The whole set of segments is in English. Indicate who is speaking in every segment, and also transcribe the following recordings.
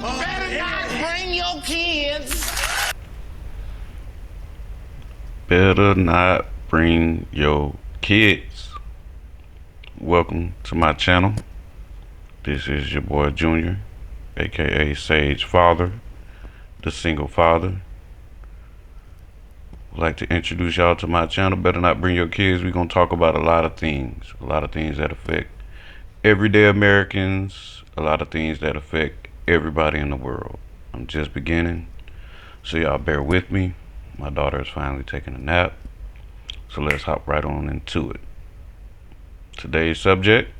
Speaker 1: Better not bring your kids.
Speaker 2: Better not bring your kids. Welcome to my channel. This is your boy Junior, aka Sage Father, the single father. I'd like to introduce y'all to my channel. Better not bring your kids. We're gonna talk about a lot of things that affect everyday Americans, a lot of things that affect everybody in the world. I'm just beginning, so y'all bear with me. My daughter is finally taking a nap, so let's hop right on into it. Today's subject: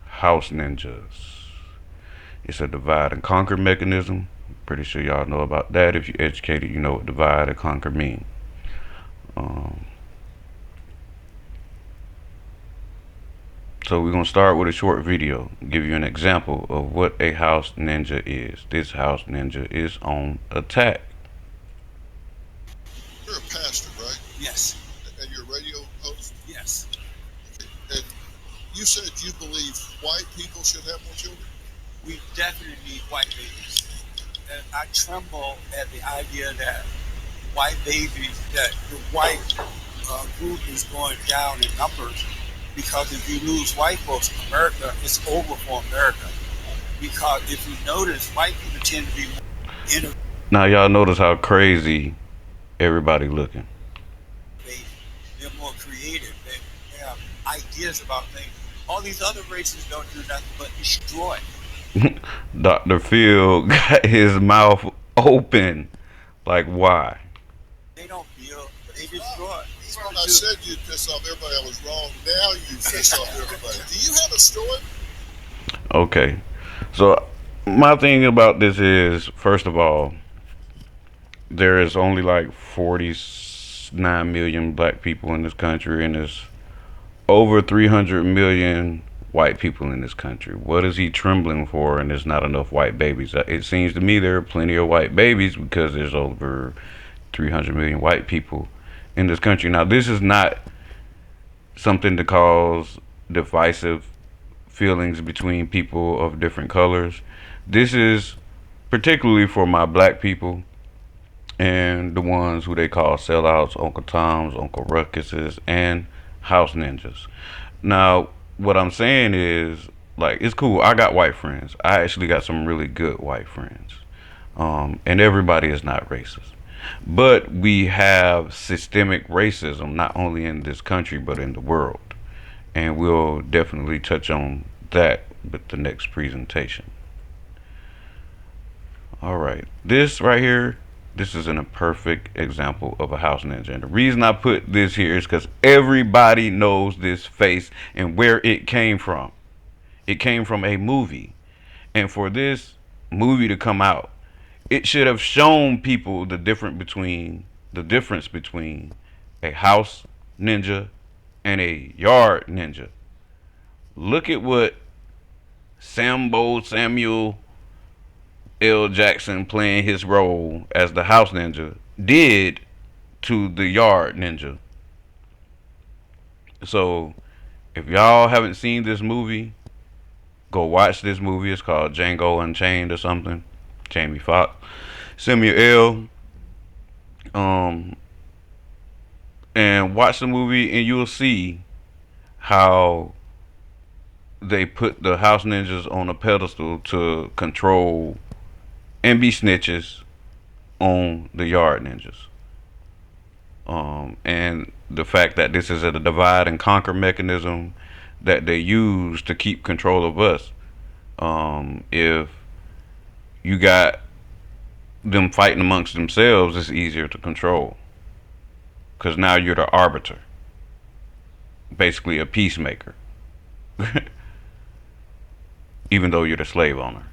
Speaker 2: house ninjas. It's a divide and conquer mechanism. Pretty sure y'all know about that. If you're educated, you know what divide and conquer mean. So we're gonna start with a short video, give you an example of what a house ninja is. This house ninja is on attack.
Speaker 3: You're a pastor, right?
Speaker 4: Yes.
Speaker 3: And you're a radio host?
Speaker 4: Yes.
Speaker 3: Okay. And you said you believe white people should have more children?
Speaker 4: We definitely need white babies. And I tremble at the idea that the white group is going down in numbers, because if you lose white folks in America, it's over for America. Because if you notice, white people tend to be more innovative.
Speaker 2: Now y'all notice how crazy everybody looking.
Speaker 4: They're more creative. They have ideas about things. All these other races don't do nothing but destroy.
Speaker 2: Dr. Phil got his mouth open. Like, why?
Speaker 4: They don't feel, they destroy.
Speaker 3: I said you'd piss off everybody. I was wrong. Now you piss off everybody. Do you have a story?
Speaker 2: Okay. So, my thing about this is, first of all, there is only like 49 million black people in this country, and there's over 300 million white people in this country. What is he trembling for? And there's not enough white babies. It seems to me there are plenty of white babies because there's over 300 million white people in this country. Now, this is not something to cause divisive feelings between people of different colors. This is particularly for my black people and the ones who they call sellouts, Uncle Toms, Uncle Ruckuses, and house ninjas. Now, what I'm saying is, like, it's cool. I got white friends. I actually got some really good white friends. And everybody is not racist. But we have systemic racism, not only in this country, but in the world. And we'll definitely touch on that with the next presentation. All right. This right here, this is a perfect example of a house ninja. And the reason I put this here is because everybody knows this face and where it came from. It came from a movie. And for this movie to come out, it should have shown people the difference between a house ninja and a yard ninja. Look at what Samuel L. Jackson, playing his role as the house ninja, did to the yard ninja. So if y'all haven't seen this movie, go watch this movie. It's called Django Unchained or something. Jamie Foxx, Samuel L. And watch the movie and you'll see how they put the house ninjas on a pedestal to control and be snitches on the yard ninjas. And the fact that this is a divide and conquer mechanism that they use to keep control of us. If you got them fighting amongst themselves, it's easier to control. Because now you're the arbiter. Basically a peacemaker. Even though you're the slave owner.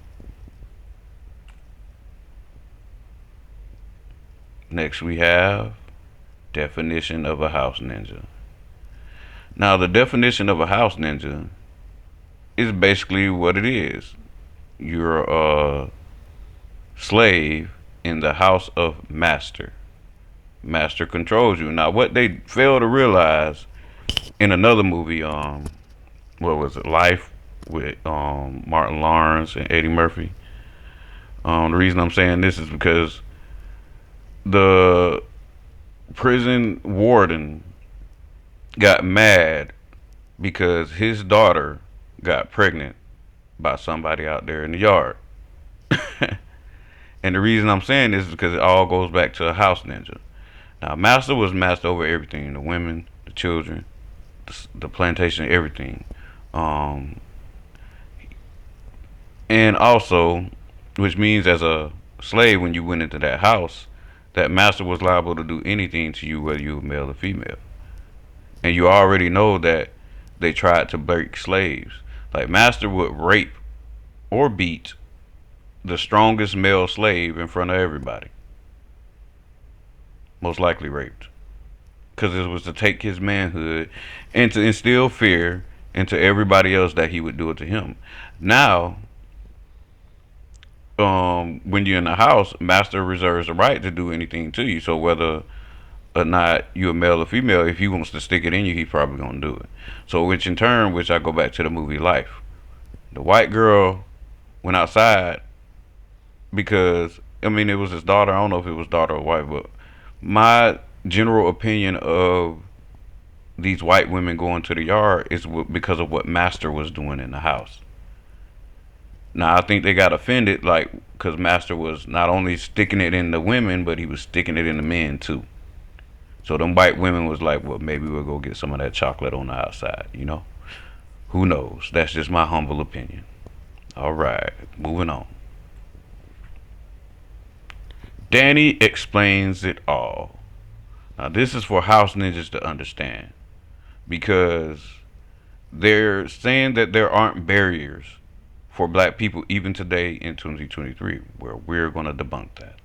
Speaker 2: Next we have definition of a house ninja. Now the definition of a house ninja is basically what it is. You're a slave in the house of master. Master controls you. Now what they fail to realize in another movie, what was it, Life with Martin Lawrence and Eddie Murphy. The reason I'm saying this is because the prison warden got mad because his daughter got pregnant by somebody out there in the yard. And the reason I'm saying this is because it all goes back to a house ninja. Now, Master was master over everything: the women, the children, the plantation, everything. Um, and also, which means as a slave, when you went into that house, that master was liable to do anything to you, whether you were male or female. And you already know that they tried to break slaves. Like, master would rape or beat the strongest male slave in front of everybody. Most likely raped. Because it was to take his manhood and to instill fear into everybody else that he would do it to him. Now, when you're in the house, master reserves the right to do anything to you. So whether or not you're male or female, if he wants to stick it in you, he's probably gonna do it. So which in turn, which I go back to the movie Life. The white girl went outside because, I mean, it was his daughter. I don't know if it was daughter or wife, but my general opinion of these white women going to the yard is because of what Master was doing in the house. Now I think they got offended, like, because Master was not only sticking it in the women, but he was sticking it in the men too. So them white women was like, well, maybe we'll go get some of that chocolate on the outside, you know? Who knows? That's just my humble opinion. All right, moving on. Danny explains it all. Now this is for house ninjas to understand, because they're saying that there aren't barriers for black people even today in 2023, where we're going to debunk that.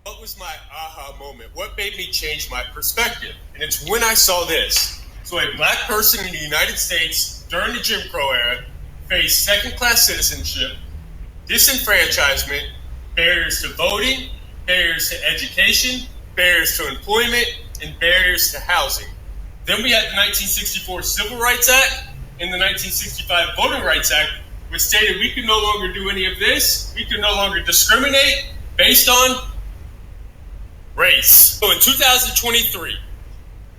Speaker 5: What was my aha moment? What made me change my perspective? And it's when I saw this. So a black person in the United States during the Jim Crow era faced second-class citizenship, disenfranchisement, barriers to voting, barriers to education, barriers to employment, and barriers to housing. Then we had the 1964 Civil Rights Act and the 1965 Voting Rights Act, which stated we could no longer do any of this. We could no longer discriminate based on race. So in 2023,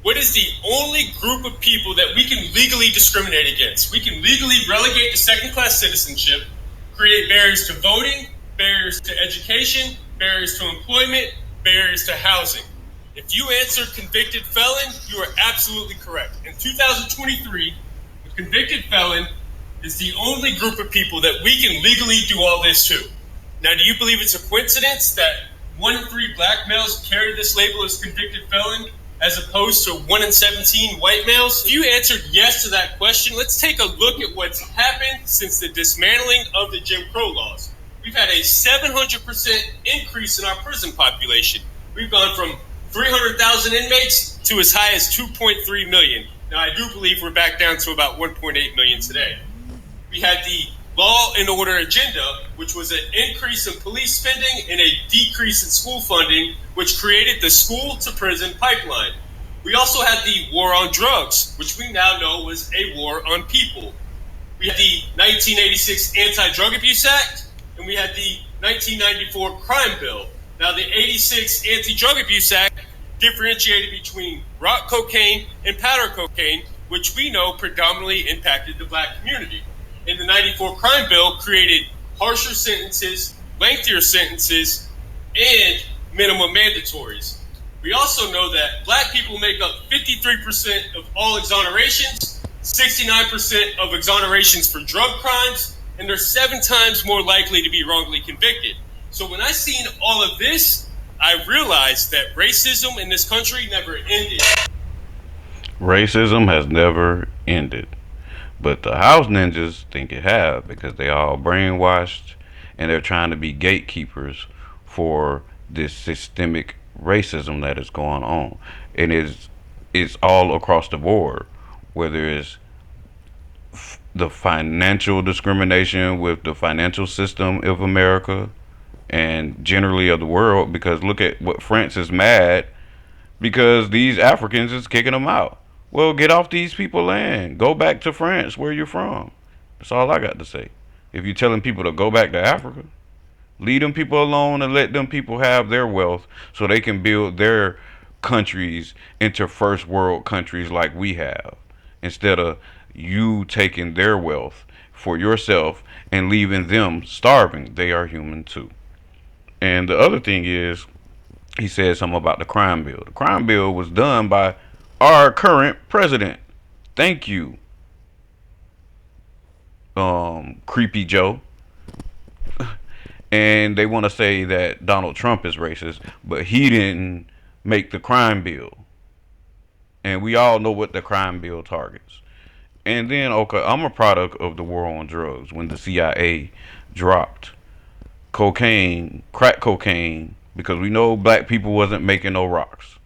Speaker 5: what is the only group of people that we can legally discriminate against? We can legally relegate to second-class citizenship, create barriers to voting, barriers to education, barriers to employment, barriers to housing. If you answered convicted felon, you are absolutely correct. In 2023, a convicted felon is the only group of people that we can legally do all this to. Now, do you believe it's a coincidence that 1 in 3 black males carry this label as convicted felon, as opposed to 1 in 17 white males? If you answered yes to that question, let's take a look at what's happened since the dismantling of the Jim Crow laws. We've had a 700% increase in our prison population. We've gone from 300,000 inmates to as high as 2.3 million. Now, I do believe we're back down to about 1.8 million today. We had the law and order agenda, which was an increase in police spending and a decrease in school funding, which created the school to prison pipeline. We also had the war on drugs, which we now know was a war on people. We had the 1986 Anti-Drug Abuse Act, and we had the 1994 Crime Bill. Now, the 86 Anti-Drug Abuse Act differentiated between rock cocaine and powder cocaine, which we know predominantly impacted the black community. And the 94 Crime Bill created harsher sentences, lengthier sentences, and minimum mandatories. We also know that black people make up 53% of all exonerations, 69% of exonerations for drug crimes, and they're 7 times more likely to be wrongly convicted. So when I seen all of this, I realized that racism in this country never ended.
Speaker 2: Racism has never ended. But the house ninjas think it have, because they all brainwashed and they're trying to be gatekeepers for this systemic racism that is going on. And it's all across the board, whether it's the financial discrimination with the financial system of America and generally of the world, because look at what France is mad because these Africans is kicking them out. Well, get off these people land. Go back to France, where you're from. That's all I got to say. If you're telling people to go back to Africa, leave them people alone and let them people have their wealth so they can build their countries into first world countries like we have, instead of you taking their wealth for yourself and leaving them starving. They are human too. And the other thing is, he said something about the crime bill. The crime bill was done by our current president. Thank you, Creepy Joe. And they want to say that Donald Trump is racist, but he didn't make the crime bill. And we all know what the crime bill targets. And then, okay, I'm a product of the war on drugs when the CIA dropped cocaine, crack cocaine, because we know black people wasn't making no rocks.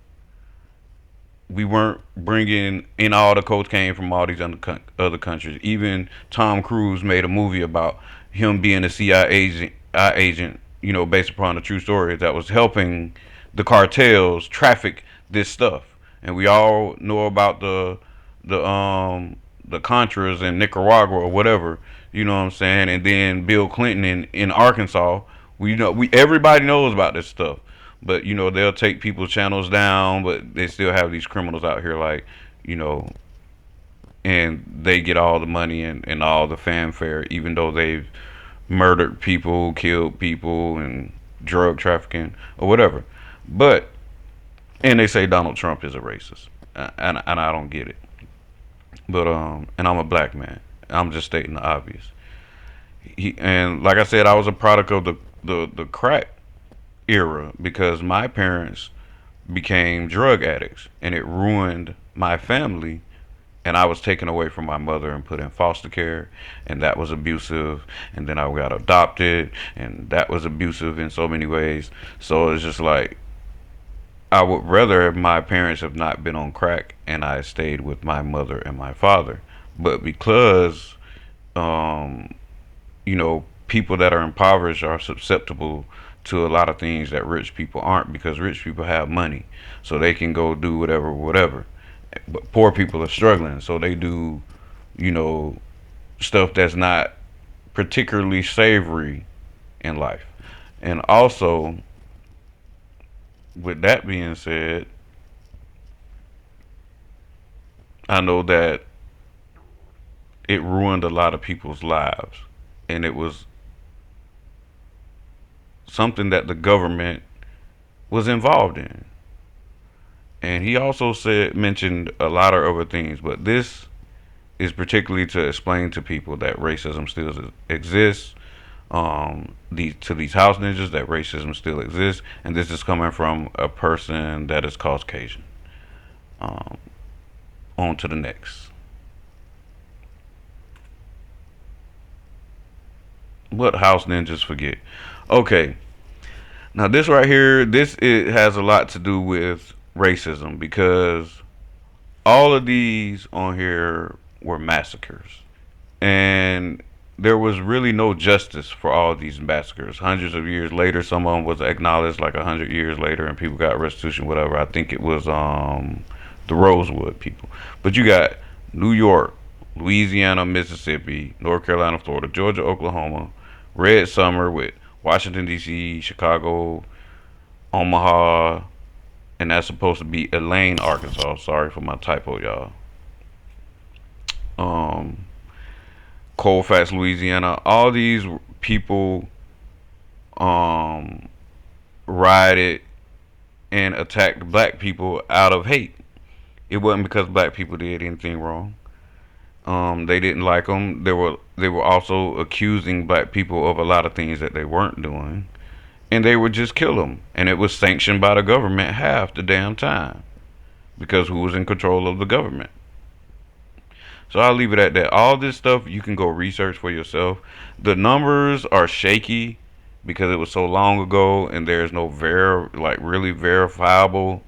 Speaker 2: We weren't bringing in all the cocaine from all these other countries. Even Tom Cruise made a movie about him being a CIA agent, based upon a true story that was helping the cartels traffic this stuff. And we all know about the Contras in Nicaragua or whatever, you know what I'm saying? And then Bill Clinton in Arkansas. We everybody knows about this stuff. But they'll take people's channels down, but they still have these criminals out here, like, you know, and they get all the money and all the fanfare, even though they've murdered people, killed people, and drug trafficking or whatever. But and they say Donald Trump is a racist, and I don't get it. But and I'm a black man. I'm just stating the obvious. And like I said, I was a product of the crack era because my parents became drug addicts and it ruined my family, and I was taken away from my mother and put in foster care, and that was abusive. And then I got adopted, and that was abusive in so many ways. So it's just like, I would rather my parents have not been on crack and I stayed with my mother and my father. But because um people that are impoverished are susceptible to a lot of things that rich people aren't, because rich people have money so they can go do whatever, but poor people are struggling, so they do you know stuff that's not particularly savory in life. And also, with that being said, I know that it ruined a lot of people's lives, and it was something that the government was involved in. And he also mentioned a lot of other things, but this is particularly to explain to people that racism still exists. To these house ninjas, that racism still exists, and this is coming from a person that is Caucasian. Um, on to the next. What house ninjas forget? Okay, now this right here, it has a lot to do with racism, because all of these on here were massacres, and there was really no justice for all of these massacres. Hundreds of years later, some of them was acknowledged like 100 years later, and people got restitution, whatever. I think it was the Rosewood people. But you got New York, Louisiana, Mississippi, North Carolina, Florida, Georgia, Oklahoma, Red Summer with Washington D.C., Chicago, Omaha, and that's supposed to be Elaine, Arkansas. Sorry for my typo, y'all. Um, Colfax, Louisiana. All these people um rioted and attacked black people out of hate. It wasn't because black people did anything wrong. They didn't like them. They were also accusing black people of a lot of things that they weren't doing, and they would just kill them. And it was sanctioned by the government half the damn time, because who was in control of the government? So I'll leave it at that. All this stuff you can go research for yourself. The numbers are shaky because it was so long ago, and there's no really verifiable,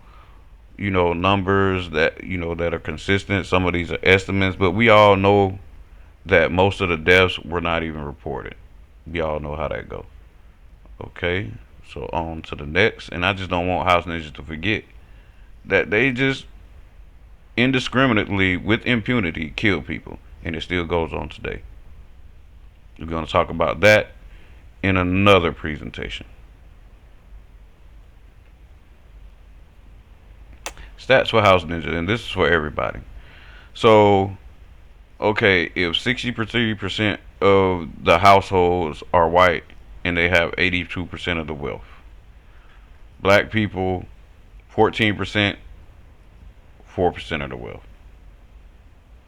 Speaker 2: numbers that are consistent. Some of these are estimates, but we all know that most of the deaths were not even reported. We all know how that go. Okay, so on to the next. And I just don't want house ninjas to forget that they just indiscriminately with impunity killed people, and it still goes on today. We're going to talk about that in another presentation. Stats for House Ninja, and this is for everybody. So, okay, if 63% of the households are white and they have 82% of the wealth, black people 14%, 4% of the wealth.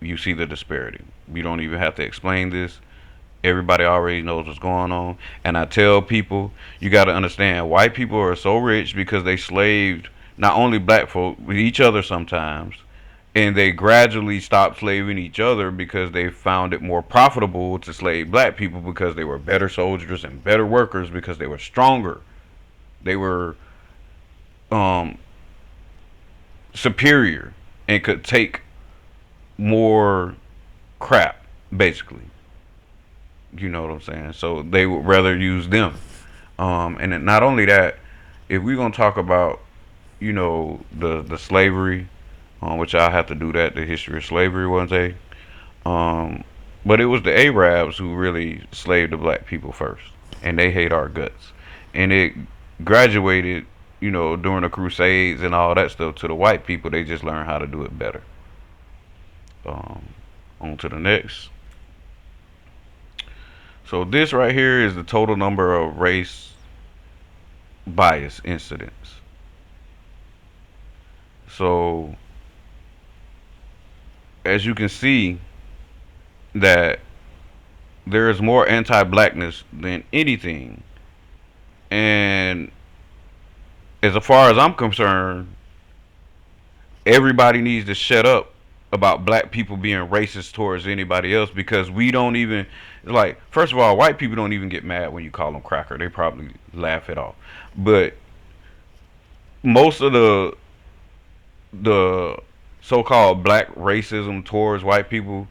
Speaker 2: You see the disparity. You don't even have to explain this. Everybody already knows what's going on. And I tell people, you got to understand, white people are so rich because they slaved not only black folk, but each other sometimes. And they gradually stopped slaving each other because they found it more profitable to slave black people because they were better soldiers and better workers because they were stronger. They were superior and could take more crap, basically. You know what I'm saying? So they would rather use them. And not only that, if we're gonna talk about, the slavery, which I'll have to do that, the history of slavery one day. But it was the Arabs who really slaved the black people first, and they hate our guts. And it graduated, during the Crusades and all that stuff to the white people. They just learned how to do it better. On to the next. So this right here is the total number of race bias incidents. So as you can see that there is more anti-blackness than anything. And as far as I'm concerned, everybody needs to shut up about black people being racist towards anybody else, because we don't even, like, first of all, white people don't even get mad when you call them cracker. They probably laugh it off. But most of the so-called black racism towards white people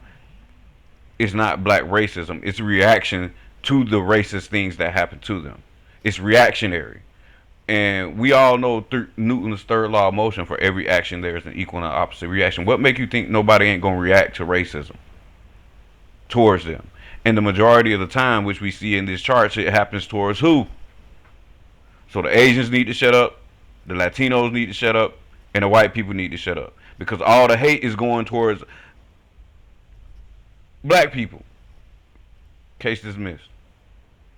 Speaker 2: is not black racism. It's a reaction to the racist things that happen to them. It's reactionary. And we all know Newton's third law of motion: for every action there is an equal and opposite reaction. What make you think nobody ain't gonna react to racism towards them? And the majority of the time, which we see in this chart, it happens towards who? So the Asians need to shut up, the Latinos need to shut up, and the white people need to shut up, because all the hate is going towards black people. Case dismissed.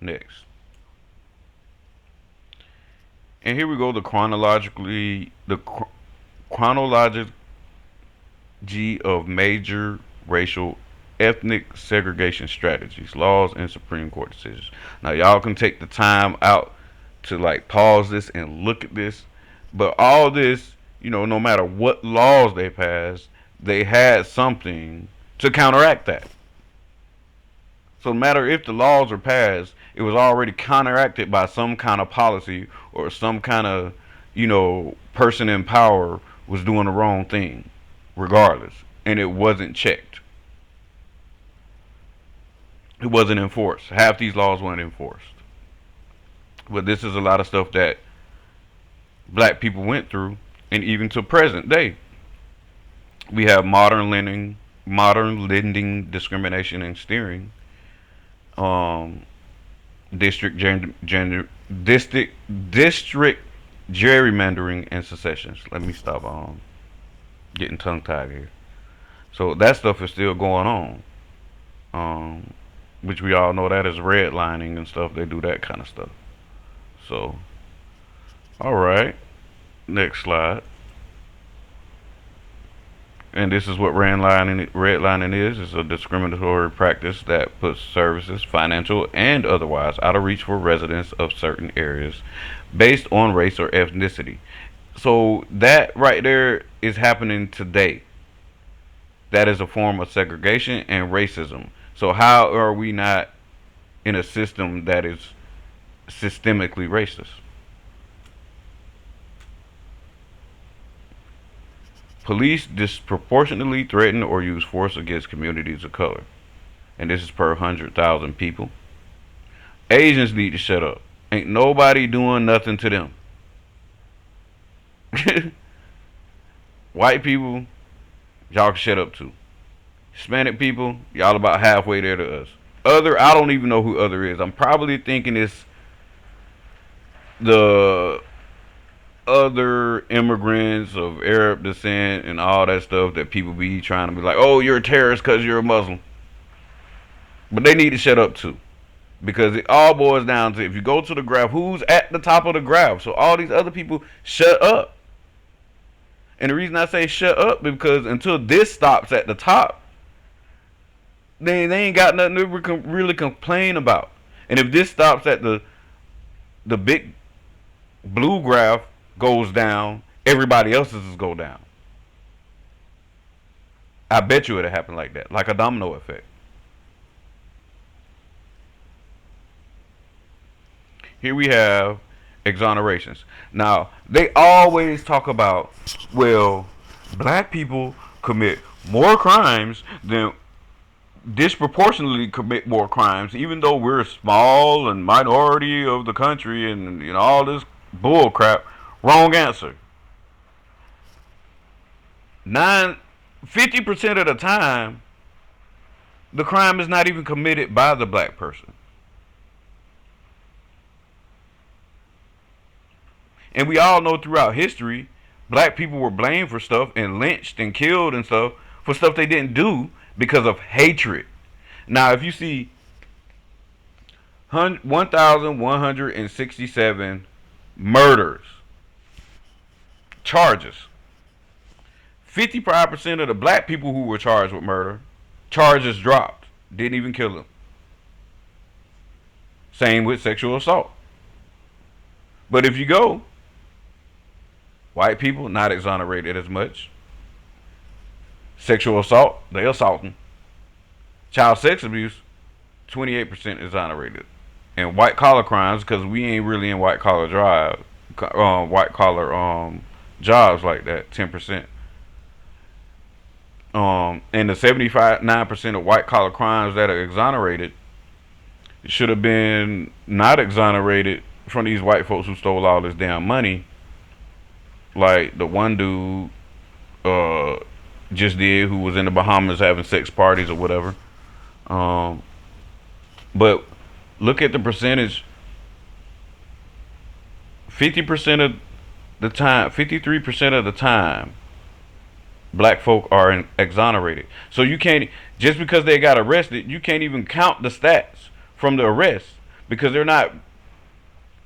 Speaker 2: Next. And here we go, the chronology of major racial ethnic segregation strategies, laws, and Supreme Court decisions. Now y'all can take the time out to like pause this and look at this. But all this, no matter what laws they passed, they had something to counteract that. So no matter if the laws were passed, it was already counteracted by some kind of policy, or some kind of, person in power was doing the wrong thing, regardless. And it wasn't checked. It wasn't enforced. Half these laws weren't enforced. But this is a lot of stuff that black people went through, and even to present day. We have modern lending discrimination and steering. District gerrymandering and secessions. Let me stop getting tongue tied here. So that stuff is still going on, which we all know that is redlining and stuff. They do that kind of stuff. So, all right, next slide. And this is what redlining is. It's a discriminatory practice that puts services, financial and otherwise, out of reach for residents of certain areas based on race or ethnicity. So that right there is happening today. That is a form of segregation and racism. So how are we not in a system that is systemically racist? Police disproportionately threaten or use force against communities of color. And this is per 100,000 people. Asians need to shut up. Ain't nobody doing nothing to them. White people y'all can shut up too. Hispanic people, y'all about halfway there to us. Other, I don't even know who other is. I'm probably thinking it's the other immigrants of Arab descent and all that stuff that people be trying to be like, oh, you're a terrorist because you're a Muslim. But they need to shut up too. Because it all boils down to, if you go to the graph, who's at the top of the graph? So all these other people, shut up. And the reason I say shut up is because until this stops at the top, they ain't got nothing to really complain about. And if this stops at the big blue graph goes down, everybody else's is go down. I bet you it'll happen like that, like a domino effect. Here we have exonerations. Now, they always talk about, well, black people commit more crimes than disproportionately commit more crimes, even though we're a small and minority of the country and all this bull crap. Wrong answer. 50% of the time, the crime is not even committed by the black person. And we all know throughout history, black people were blamed for stuff and lynched and killed and stuff for stuff they didn't do because of hatred. Now, if you see 1,167 murders, charges, 55% of the black people who were charged with murder, charges dropped. Didn't even kill them. Same with sexual assault. But if you go, white people, not exonerated as much. Sexual assault, they assaulting. Child sex abuse, 28% exonerated. And white collar crimes, because we ain't really in white collar jobs like that, 10%. And the 9% of white collar crimes that are exonerated should have been not exonerated from these white folks who stole all this damn money. Like the one dude just did, who was in the Bahamas having sex parties or whatever. But look at the percentage. 50% of the time, 53% of the time, black folk are exonerated. So you can't, just because they got arrested, you can't even count the stats from the arrest, because they're not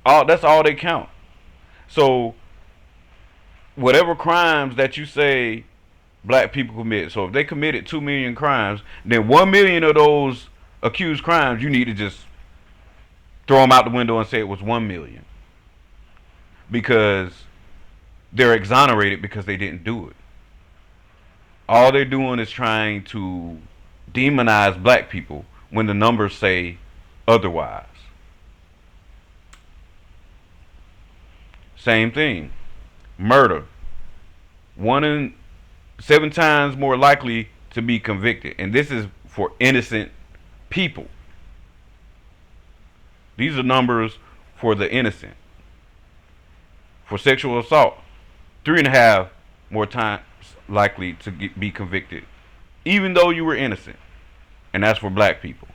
Speaker 2: all, that's all they count. So whatever crimes that you say black people commit, so if they committed 2 million crimes, then 1 million of those accused crimes, you need to just throw them out the window and say it was 1 million, because they're exonerated because they didn't do it. All they're doing is trying to demonize black people when the numbers say otherwise. Same thing. Murder. 1 in 7 times more likely to be convicted. And this is for innocent people. These are numbers for the innocent. For sexual assault, 3.5 more times likely to be convicted, even though you were innocent. And that's for black people.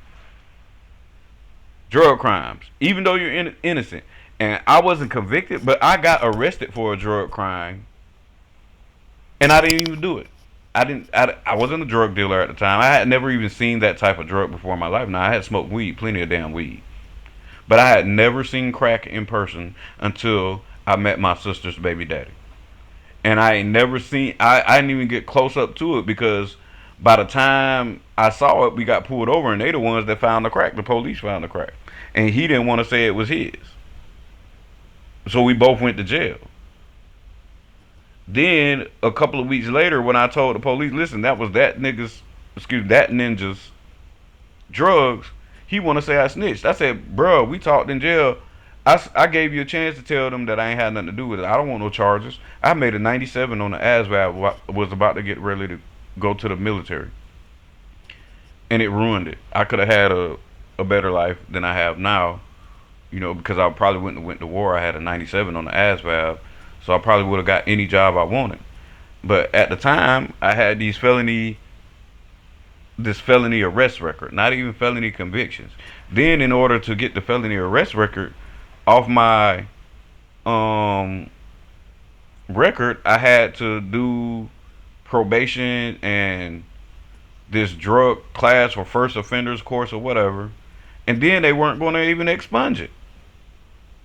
Speaker 2: Drug crimes, even though you're innocent. And I wasn't convicted, but I got arrested for a drug crime, and I didn't even do it. I wasn't a drug dealer at the time. I had never even seen that type of drug before in my life. Now, I had smoked weed, plenty of damn weed, but I had never seen crack in person until I met my sister's baby daddy. And I ain't never seen, I didn't even get close up to it, because by the time I saw it, we got pulled over, and they the ones that found the crack. The police found the crack, and he didn't want to say it was his. So we both went to jail. Then a couple of weeks later, when I told the police, listen, that was that ninja's drugs, he want to say I snitched. I said, bro, we talked in jail. I gave you a chance to tell them that I ain't had nothing to do with it. I don't want no charges. I made a 97 on the ASVAB, was about to get ready to go to the military, and it ruined it. I could have had a better life than I have now, because I probably wouldn't have went to war. I had a 97 on the ASVAB, so I probably would have got any job I wanted. But at the time, I had this felony arrest record, not even felony convictions. Then, in order to get the felony arrest record off my um record, I had to do probation and this drug class or first offenders course or whatever. And then they weren't going to even expunge it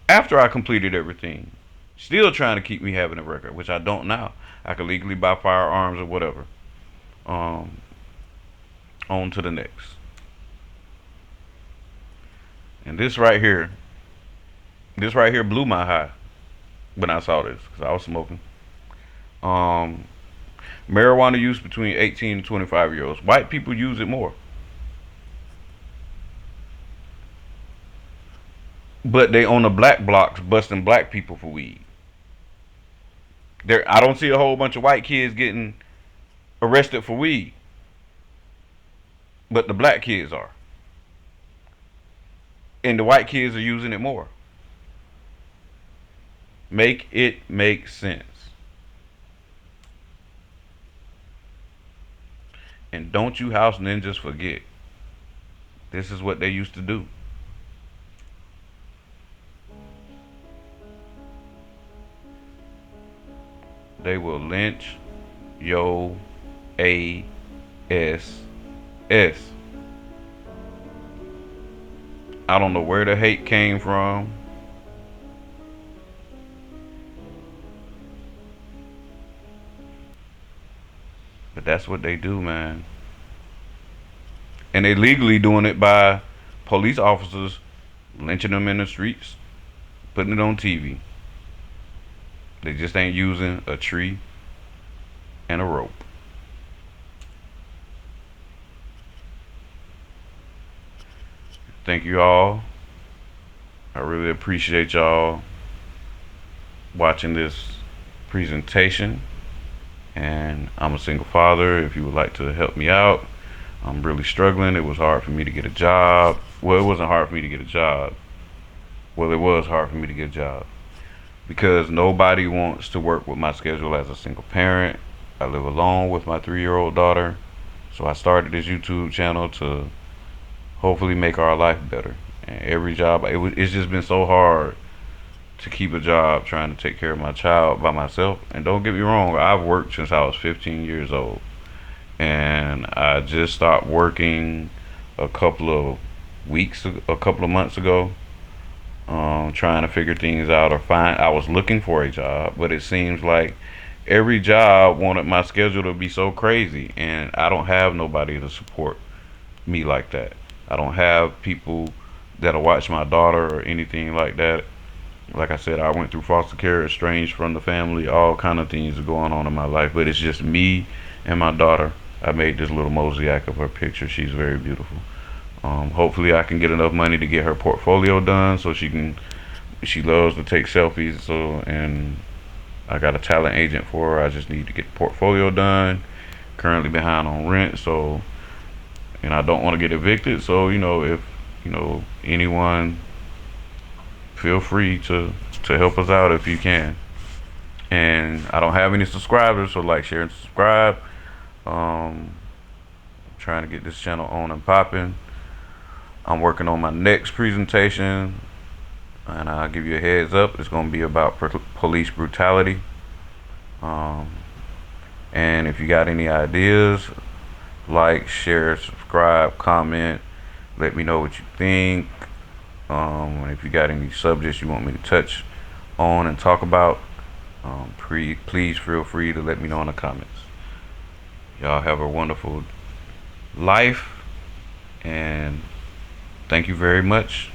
Speaker 2: after I completed everything. Still trying to keep me having a record, which I don't now. I can legally buy firearms or whatever. On to the next. And this right here blew my high when I saw this because I was smoking. Marijuana use between 18 and 25-year-olds. White people use it more. But they on the black blocks busting black people for weed. I don't see a whole bunch of white kids getting arrested for weed. But the black kids are. And the white kids are using it more. Make it make sense. And don't you house ninjas forget. This is what they used to do. They will lynch your ass. I don't know where the hate came from. But that's what they do, man. And they legally doing it by police officers lynching them in the streets, putting it on TV. They just ain't using a tree and a rope. Thank you all. I really appreciate y'all watching this presentation. And I'm a single father. If you would like to help me out, I'm really struggling. It was hard for me to get a job. Well, it wasn't hard for me to get a job. Well, it was hard for me to get a job because nobody wants to work with my schedule as a single parent. I live alone with my 3-year-old daughter. So I started this YouTube channel to hopefully make our life better. And every job, it's just been so hard to keep a job trying to take care of my child by myself. And don't get me wrong, I've worked since I was 15 years old. And I just stopped working a couple of months ago, trying to figure things out or I was looking for a job, but it seems like every job wanted my schedule to be so crazy, and I don't have nobody to support me like that. I don't have people that'll watch my daughter or anything like that. Like I said, I went through foster care, estranged from the family, all kind of things are going on in my life, but it's just me and my daughter. I made this little mosaic of her picture. She's very beautiful. Hopefully I can get enough money to get her portfolio done so she loves to take selfies. And I got a talent agent for her. I just need to get the portfolio done. Currently behind on rent, and I don't want to get evicted. So, if anyone, feel free to help us out if you can. And I don't have any subscribers, so like, share, and subscribe. Trying to get this channel on and popping. I'm working on my next presentation, and I'll give you a heads up. It's going to be about police brutality. And if you got any ideas, like, share, subscribe, comment, let me know what you think. And if you got any subjects you want me to touch on and talk about, please feel free to let me know in the comments. Y'all have a wonderful life, and thank you very much.